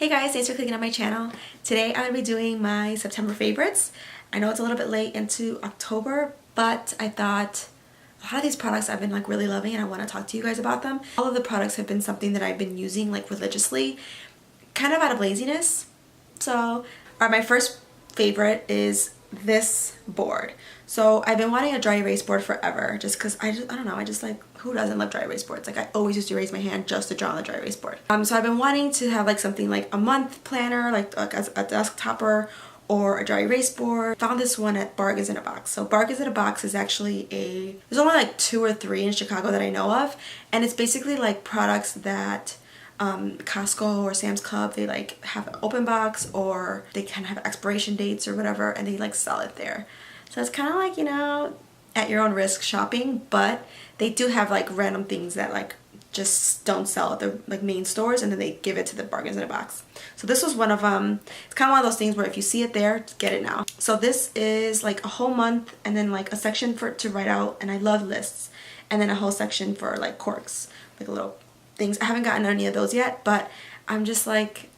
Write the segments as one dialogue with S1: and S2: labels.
S1: Hey guys, thanks for clicking on my channel. Today I'm going to be doing my September favorites. I know it's a little bit late into October, but I thought a lot of these products I've been like really loving and I want to talk to you guys about them. All of the products have been something that I've been using like religiously, kind of out of laziness. So, my first favorite is this board. So I've been wanting a dry erase board forever just because I don't know, I just like, who doesn't love dry erase boards? Like I always used to raise my hand just to draw on the dry erase board. So I've been wanting to have like something like a month planner, like as a desktopper or a dry erase board. Found this one at Bargains in a Box. So Bargains in a Box is actually there's only like 2 or 3 in Chicago that I know of, and it's basically like products that Costco or Sam's Club, they like have an open box or they can have expiration dates or whatever, and they like sell it there. So it's kind of like, you know, at your own risk shopping, but they do have like random things that like just don't sell at the like main stores, and then they give it to the Bargains in a Box. So this was one of them. It's kind of one of those things where if you see it there, get it now. So this is like a whole month and then like a section for to write out, and I love lists, and then a whole section for like corks, like little things. I haven't gotten any of those yet, but I'm just like,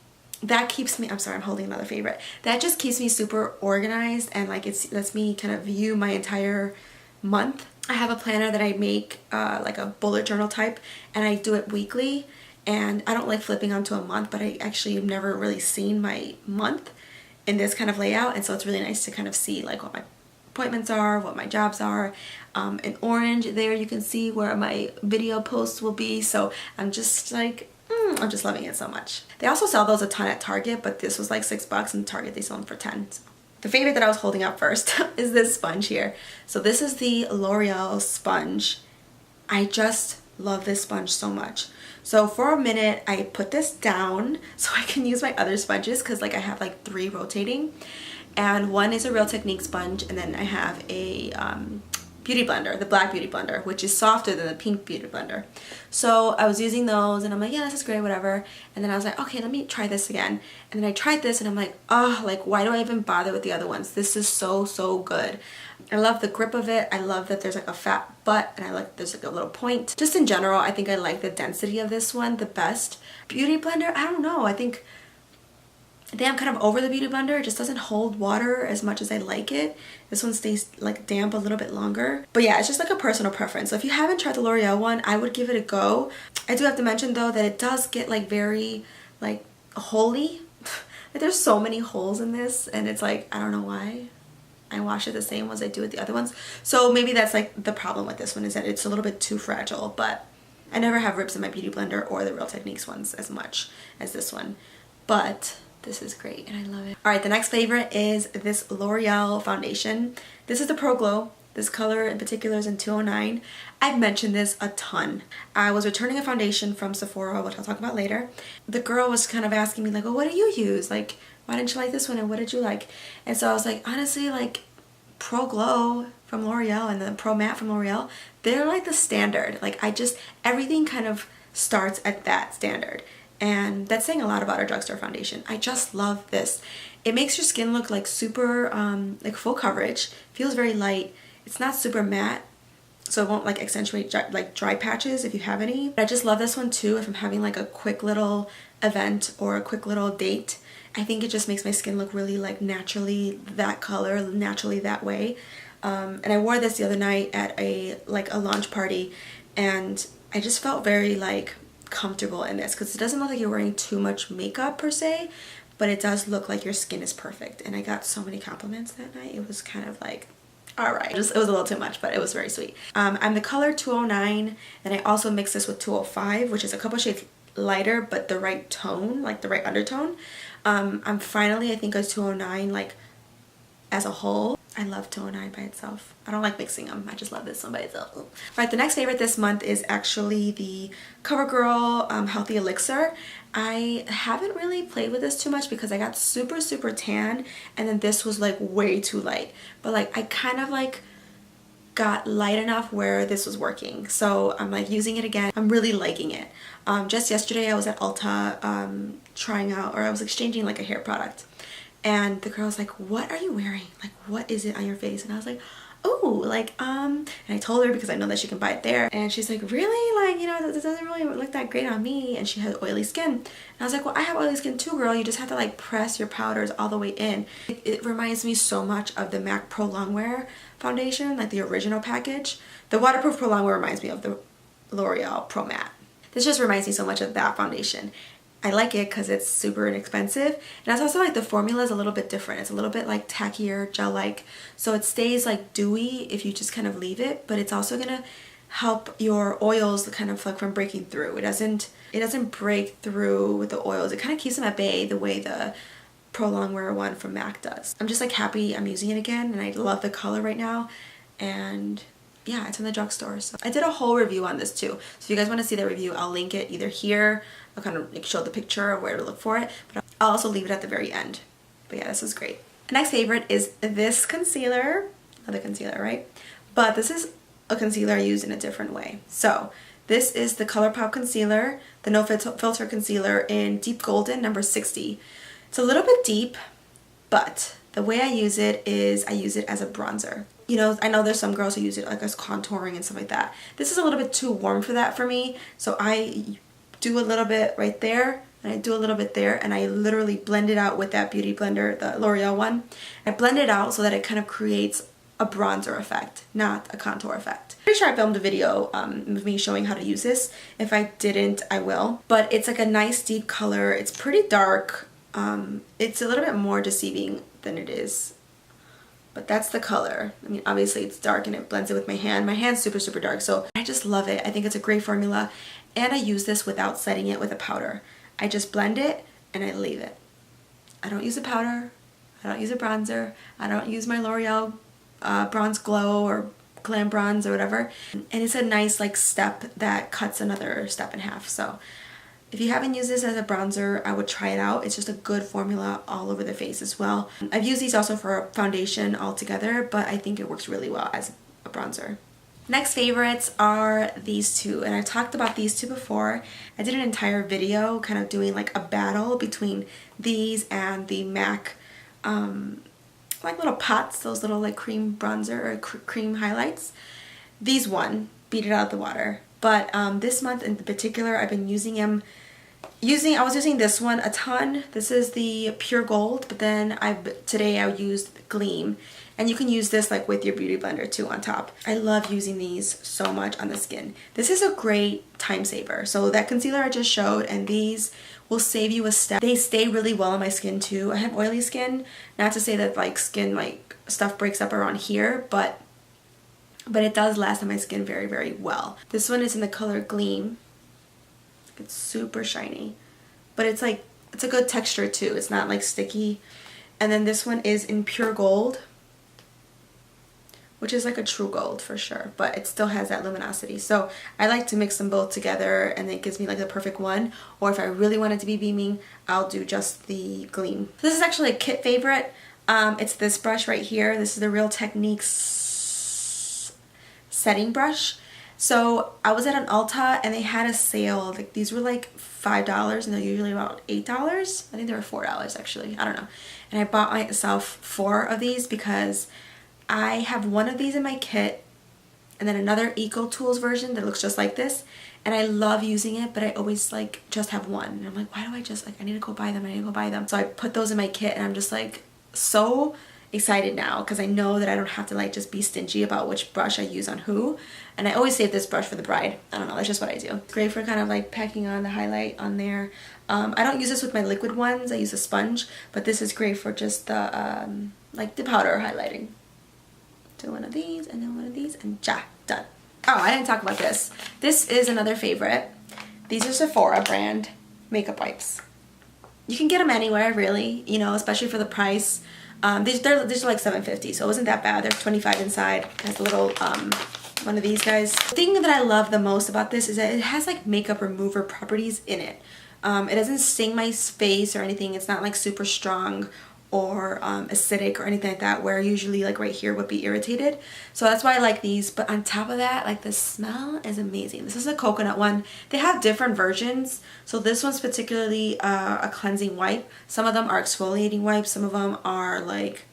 S1: that keeps me, I'm sorry, I'm holding another favorite. That just keeps me super organized, and like it lets me kind of view my entire month. I have a planner that I make like a bullet journal type, and I do it weekly, and I don't like flipping onto a month, but I actually have never really seen my month in this kind of layout, and so it's really nice to kind of see like what my appointments are, what my jobs are. In orange there you can see where my video posts will be, so I'm just like, I'm just loving it so much. They also sell those a ton at Target, but this was like $6 and Target they sell them for 10. So. The favorite that I was holding up first is this sponge here. So this is the L'Oreal sponge. I just love this sponge so much. So for a minute I put this down so I can use my other sponges, because like I have like 3 rotating, and one is a Real Technique sponge, and then I have a beauty blender, the black beauty blender, which is softer than the pink beauty blender. So I was using those and I'm like, yeah, this is great, whatever. And then I was like, okay, let me try this again. And then I tried this and I'm like, oh, like why do I even bother with the other ones? This is so good. I love the grip of it. I love that there's like a fat butt, and I like there's like a little point. Just in general, I think I like the density of this one the best. Beauty blender, I don't know. I think I'm kind of over the beauty blender. It just doesn't hold water as much as I like it. This one stays like damp a little bit longer. But yeah, it's just like a personal preference. So if you haven't tried the L'Oreal one, I would give it a go. I do have to mention though that it does get like very like holey. Like there's so many holes in this, and it's like, I don't know why I wash it the same as I do with the other ones. So maybe that's like the problem with this one, is that it's a little bit too fragile, but I never have rips in my beauty blender or the Real Techniques ones as much as this one. But this is great and I love it. Alright, the next favorite is this L'Oreal foundation. This is the Pro Glo. This color in particular is in 209. I've mentioned this a ton. I was returning a foundation from Sephora, which I'll talk about later. The girl was kind of asking me like, oh, what do you use? Like, why didn't you like this one, and what did you like? And so I was like, honestly, like Pro Glo from L'Oreal and then Pro Matte from L'Oreal, they're like the standard. Like everything kind of starts at that standard. And that's saying a lot about our drugstore foundation. I just love this. It makes your skin look like super, like full coverage. Feels very light. It's not super matte, so it won't like accentuate like dry patches if you have any. But I just love this one too if I'm having like a quick little event or a quick little date. I think it just makes my skin look really like naturally that color, naturally that way. And I wore this the other night at a launch party, and I just felt very like comfortable in this, because it doesn't look like you're wearing too much makeup per se, but it does look like your skin is perfect. And I got so many compliments that night. It was kind of like, all right, it was a little too much, but it was very sweet. I'm the color 209, and I also mix this with 205, which is a couple shades lighter but the right tone, like the right undertone. I'm finally, I think, a 209 like as a whole. I love 209 by itself. I don't like mixing them. I just love this one by itself. Right, the next favorite this month is actually the Covergirl Healthy Elixir. I haven't really played with this too much because I got super tan, and then this was like way too light. But like I kind of like got light enough where this was working. So I'm like using it again. I'm really liking it. Just yesterday I was at Ulta trying out, or I was exchanging like a hair product. And the girl was like, what are you wearing? Like, what is it on your face? And I was like, oh, like, and I told her because I know that she can buy it there. And she's like, really? Like, you know, this doesn't really look that great on me. And she has oily skin. And I was like, well, I have oily skin too, girl. You just have to like press your powders all the way in. It reminds me so much of the MAC Pro Longwear foundation, like the original package. The waterproof Pro Longwear reminds me of the L'Oreal Pro Matte. This just reminds me so much of that foundation. I like it because it's super inexpensive, and it's also like the formula is a little bit different. It's a little bit like tackier, gel-like, so it stays like dewy if you just kind of leave it, but it's also gonna help your oils kind of like from breaking through. It doesn't break through with the oils. It kind of keeps them at bay the way the Pro Longwear one from MAC does. I'm just like happy I'm using it again, and I love the color right now, and yeah, it's in the drugstore. So I did a whole review on this too. So if you guys want to see that review, I'll link it either here. I'll kind of like show the picture of where to look for it, but I'll also leave it at the very end. But yeah, this is great. The next favorite is this concealer. Another concealer, right? But this is a concealer I use in a different way. So this is the Colourpop concealer, the No Filter concealer in Deep Golden number 60. It's a little bit deep, but the way I use it is I use it as a bronzer. You know, I know there's some girls who use it like as contouring and stuff like that. This is a little bit too warm for that for me, so I do a little bit right there, and I do a little bit there, and I literally blend it out with that beauty blender, the L'Oreal one. I blend it out so that it kind of creates a bronzer effect, not a contour effect. Pretty sure I filmed a video of me showing how to use this. If I didn't, I will. But it's like a nice deep color. It's pretty dark. It's a little bit more deceiving than it is. But that's the color. I mean, obviously it's dark and it blends it with my hand. My hand's super, super dark, so I just love it. I think it's a great formula. And I use this without setting it with a powder. I just blend it and I leave it. I don't use a powder. I don't use a bronzer. I don't use my L'Oreal Bronze Glow or Glam Bronze or whatever. And it's a nice like step that cuts another step in half. So if you haven't used this as a bronzer, I would try it out. It's just a good formula all over the face as well. I've used these also for a foundation altogether, but I think it works really well as a bronzer. Next favorites are these two, and I've talked about these two before. I did an entire video kind of doing like a battle between these and the MAC like little pots, those little like cream bronzer or cream highlights. These won, beat it out of the water. But this month in particular, I've been using them. I was using this one a ton. This is the Pure Gold, but then today I used Gleam. And you can use this like with your beauty blender too on top. I love using these so much on the skin. This is a great time saver. So that concealer I just showed and these will save you a step. They stay really well on my skin too. I have oily skin. Not to say that like skin like stuff breaks up around here, but it does last on my skin very, very well. This one is in the color Gleam. It's super shiny, but it's a good texture too. It's not like sticky. And then this one is in Pure Gold, which is like a true gold for sure, but it still has that luminosity. So I like to mix them both together and it gives me like the perfect one. Or if I really want it to be beaming, I'll do just the Gleam. This is actually a kit favorite. It's this brush right here. This is the Real Techniques setting brush. So I was at an Ulta and they had a sale. Like these were like $5 and they're usually about $8. I think they were $4 actually. I don't know. And I bought myself 4 of these because I have one of these in my kit and then another Eco Tools version that looks just like this. And I love using it, but I always like just have one. And I'm like, why do I just like, I need to go buy them. I need to go buy them. So I put those in my kit and I'm just like so excited now because I know that I don't have to like just be stingy about which brush I use on who. And I always save this brush for the bride. I don't know, that's just what I do. It's great for kind of like packing on the highlight on there. I don't use this with my liquid ones. I use a sponge, but this is great for just the like the powder highlighting. Do one of these and then one of these and ja, done. Oh, I didn't talk about this. This is another favorite. These are Sephora brand makeup wipes. You can get them anywhere really, you know, especially for the price. These are like $7.50, so it wasn't that bad. They're 25 inside. It has a little one of these guys. The thing that I love the most about this is that it has like makeup remover properties in it. It doesn't sting my face or anything. It's not like super strong or acidic or anything like that, where usually like right here would be irritated. So that's why I like these. But on top of that, like the smell is amazing. This is a coconut one. They have different versions. So this one's particularly a cleansing wipe. Some of them are exfoliating wipes. Some of them are like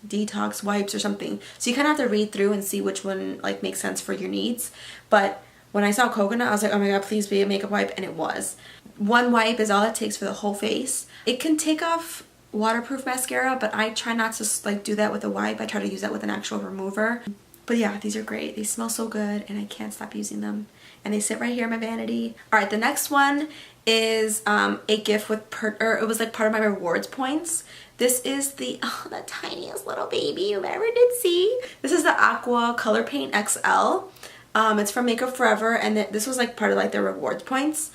S1: detox wipes or something. So you kind of have to read through and see which one like makes sense for your needs. But when I saw coconut, I was like, oh my god, please be a makeup wipe, and it was. One wipe is all it takes for the whole face. It can take off waterproof mascara, but I try not to like do that with a wipe. I try to use that with an actual remover. But yeah, these are great. They smell so good and I can't stop using them. And they sit right here in my vanity. Alright, the next one is a gift with, it was like part of my rewards points. This is the tiniest little baby you've ever did see. This is the Aqua Color Paint XL. It's from Makeup Forever, and this was like part of like their rewards points.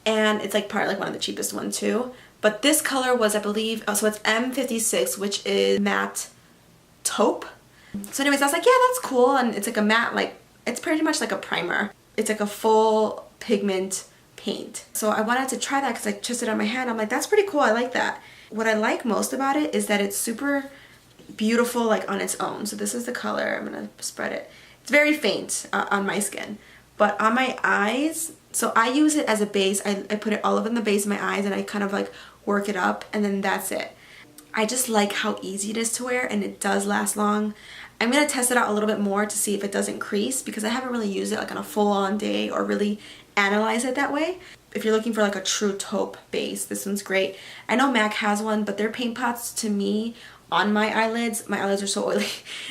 S1: And it's like part like one of the cheapest ones too. But this color was, I believe, so it's M56, which is matte taupe. So anyways, I was like, yeah, that's cool. And it's like a matte, like, it's pretty much like a primer. It's like a full pigment paint. So I wanted to try that because I just it on my hand. I'm like, that's pretty cool. I like that. What I like most about it is that it's super beautiful like on its own. So this is the color. I'm going to spread it. It's very faint on my skin. But on my eyes, so I use it as a base. I put it all over in the base of my eyes and I kind of like work it up and then that's it. I just like how easy it is to wear and it does last long. I'm going to test it out a little bit more to see if it doesn't crease because I haven't really used it like on a full-on day or really analyze it that way. If you're looking for like a true taupe base, this one's great. I know MAC has one, but their paint pots to me on my eyelids are so oily,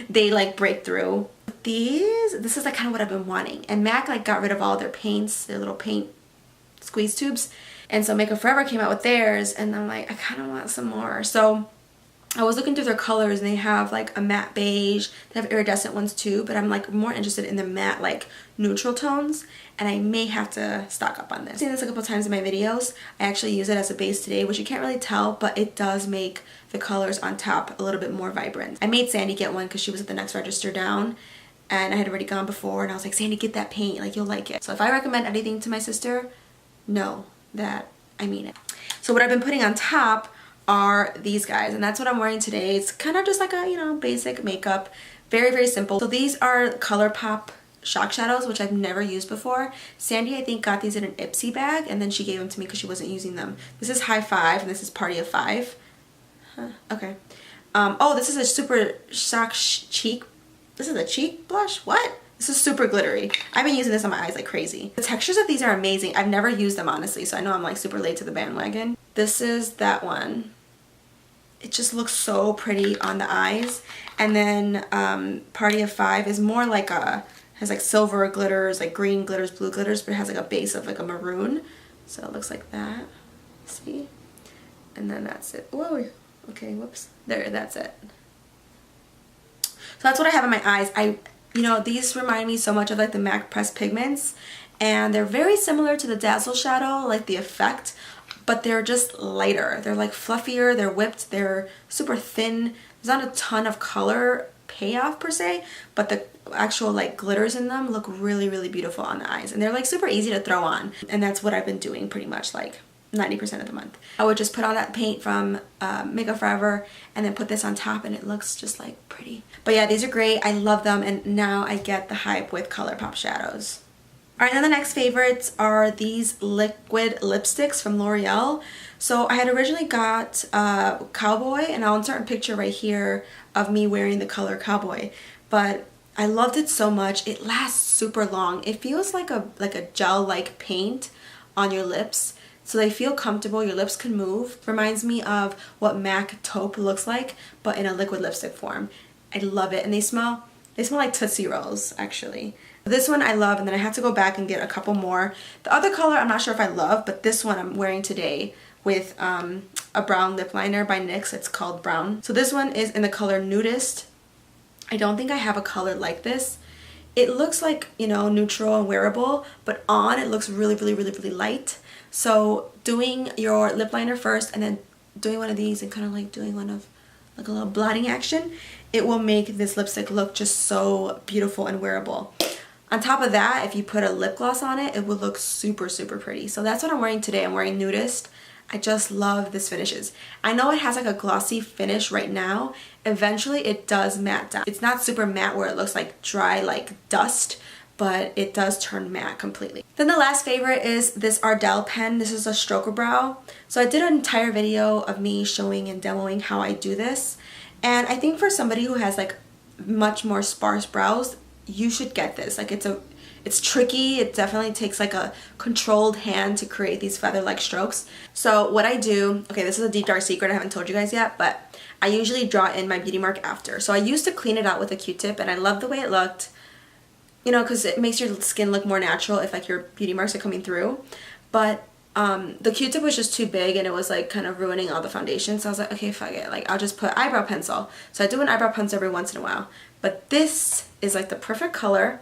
S1: they like break through. This is like kind of what I've been wanting. And MAC like got rid of all their paints, their little paint squeeze tubes. And so Makeup Forever came out with theirs and I'm like, I kind of want some more. So I was looking through their colors and they have like a matte beige, they have iridescent ones too, but I'm like more interested in the matte like neutral tones and I may have to stock up on this. I've seen this a couple times in my videos. I actually use it as a base today, which you can't really tell, but it does make the colors on top a little bit more vibrant. I made Sandy get one because she was at the next register down and I had already gone before and I was like, Sandy, get that paint, like you'll like it. So if I recommend anything to my sister, know that I mean it. So what I've been putting on top are these guys and that's what I'm wearing today. It's kind of just like a, you know, basic makeup, very, very simple. So these are Colourpop shock shadows, which I've never used before. Sandy, I think, got these in an Ipsy bag and then she gave them to me because she wasn't using them. This is High Five and this is Party of Five. Okay. Oh, this is a super shock cheek. This is a cheek blush? What? This is super glittery. I've been using this on my eyes like crazy. The textures of these are amazing. I've never used them honestly, so I know I'm like super late to the bandwagon. This is that one. It just looks so pretty on the eyes. And then Party of Five is more like has like silver glitters, like green glitters, blue glitters, but it has like a base of like a maroon. So it looks like that. See? And then that's it. Whoa. Okay, whoops. There, that's it. So that's what I have in my eyes. You know, these remind me so much of like the MAC Pressed Pigments. And they're very similar to the Dazzle Shadow, like the effect. But they're just lighter. They're like fluffier, they're whipped, they're super thin. There's not a ton of color payoff per se, but the actual like glitters in them look really, really beautiful on the eyes. And they're like super easy to throw on. And that's what I've been doing pretty much like 90% of the month. I would just put on that paint from Makeup Forever and then put this on top and it looks just like pretty. But yeah, these are great. I love them and now I get the hype with Colourpop shadows. Alright, then the next favorites are these liquid lipsticks from L'Oreal. So I had originally got Cowboy, and I'll insert a picture right here of me wearing the color Cowboy. But I loved it so much. It lasts super long. It feels like a gel-like paint on your lips. So they feel comfortable, your lips can move. Reminds me of what MAC Taupe looks like, but in a liquid lipstick form. I love it, and they smell like Tootsie Rolls, actually. This one I love, and then I had to go back and get a couple more. The other color I'm not sure if I love, but this one I'm wearing today with a brown lip liner by NYX. It's called Brown. So this one is in the color Nudist. I don't think I have a color like this. It looks like, you know, neutral and wearable, but on it looks really, really, really, really light. So doing your lip liner first and then doing one of these and kind of like doing one of like a little blotting action, it will make this lipstick look just so beautiful and wearable. On top of that, if you put a lip gloss on it, it will look super, super pretty. So that's what I'm wearing today. I'm wearing Nudist. I just love this finishes. I know it has like a glossy finish right now. Eventually it does matte down. It's not super matte where it looks like dry like dust, but it does turn matte completely. Then the last favorite is this Ardell pen. This is a stroker brow. So I did an entire video of me showing and demoing how I do this. And I think for somebody who has like much more sparse brows, you should get this. Like it's tricky. It definitely takes like a controlled hand to create these feather-like strokes. So what I do, okay, this is a deep dark secret I haven't told you guys yet, but I usually draw in my beauty mark after. So I used to clean it out with a Q-tip, and I love the way it looked, you know, because it makes your skin look more natural if like your beauty marks are coming through. But the Q-tip was just too big and it was like kind of ruining all the foundation. So I was like, okay, fuck it. Like I'll just put eyebrow pencil. So I do an eyebrow pencil every once in a while. But this is like the perfect color.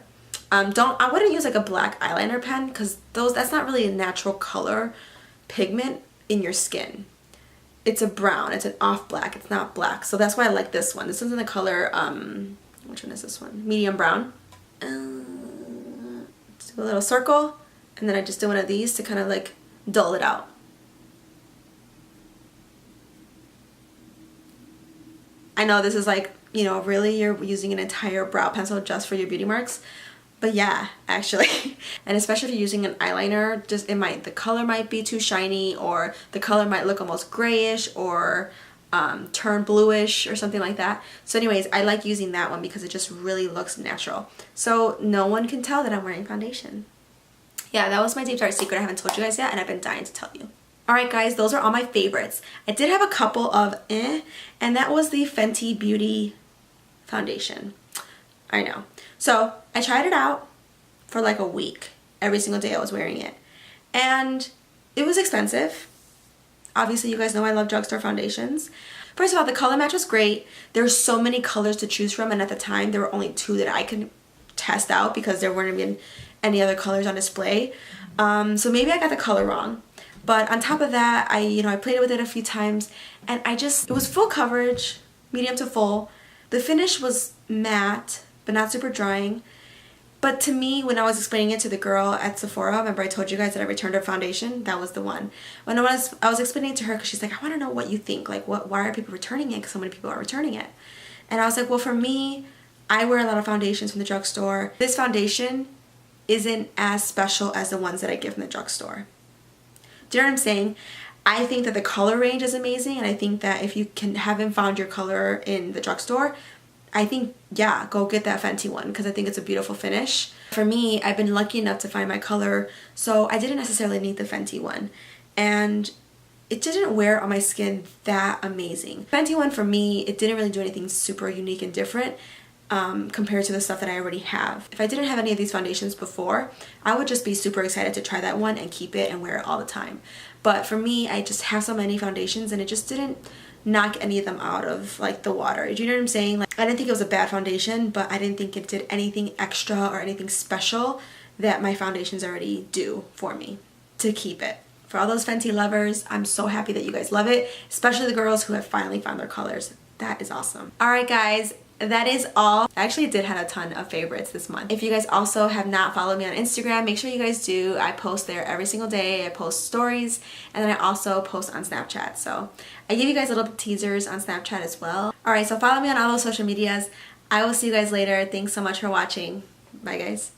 S1: I wouldn't use like a black eyeliner pen because that's not really a natural color pigment in your skin. It's a brown. It's an off black. It's not black. So that's why I like this one. This one's in the color, which one is this one? Medium brown. Let's do a little circle. And then I just do one of these to kind of like dull it out. I know this is like, you know, really you're using an entire brow pencil just for your beauty marks. But yeah, actually. And especially if you're using an eyeliner, just the color might be too shiny, or the color might look almost grayish or turn bluish or something like that. So anyways, I like using that one because it just really looks natural. So no one can tell that I'm wearing foundation. Yeah, that was my deep dark secret I haven't told you guys yet, and I've been dying to tell you. Alright guys, those are all my favorites. I did have a couple of and that was the Fenty Beauty foundation. I know. So I tried it out for like a week. Every single day I was wearing it. And it was expensive. Obviously you guys know I love drugstore foundations. First of all, the color match was great. There's so many colors to choose from, and at the time there were only 2 that I could test out because there weren't even any other colors on display. So maybe I got the color wrong. But on top of that, I played with it a few times, and it was full coverage, medium to full. The finish was matte, but not super drying. But to me, when I was explaining it to the girl at Sephora, remember I told you guys that I returned her foundation? That was the one. When I was explaining it to her, because she's like, I want to know what you think. Like, why are people returning it? Because so many people are returning it. And I was like, well, for me, I wear a lot of foundations from the drugstore. This foundation isn't as special as the ones that I get from the drugstore. Do you know what I'm saying? I think that the color range is amazing, and I think that if you haven't found your color in the drugstore, I think, yeah, go get that Fenty one because I think it's a beautiful finish. For me, I've been lucky enough to find my color, so I didn't necessarily need the Fenty one. And it didn't wear on my skin that amazing. Fenty one, for me, it didn't really do anything super unique and different compared to the stuff that I already have. If I didn't have any of these foundations before, I would just be super excited to try that one and keep it and wear it all the time. But for me, I just have so many foundations and it just didn't knock any of them out of like the water. Do you know what I'm saying? Like, I didn't think it was a bad foundation, but I didn't think it did anything extra or anything special that my foundations already do for me to keep it. For all those Fenty lovers, I'm so happy that you guys love it, especially the girls who have finally found their colors. That is awesome. Alright guys, that is all. I actually did have a ton of favorites this month. If you guys also have not followed me on Instagram, make sure you guys do. I post there every single day. I post stories, and then I also post on Snapchat. So I give you guys little teasers on Snapchat as well. Alright, so follow me on all those social medias. I will see you guys later. Thanks so much for watching. Bye guys.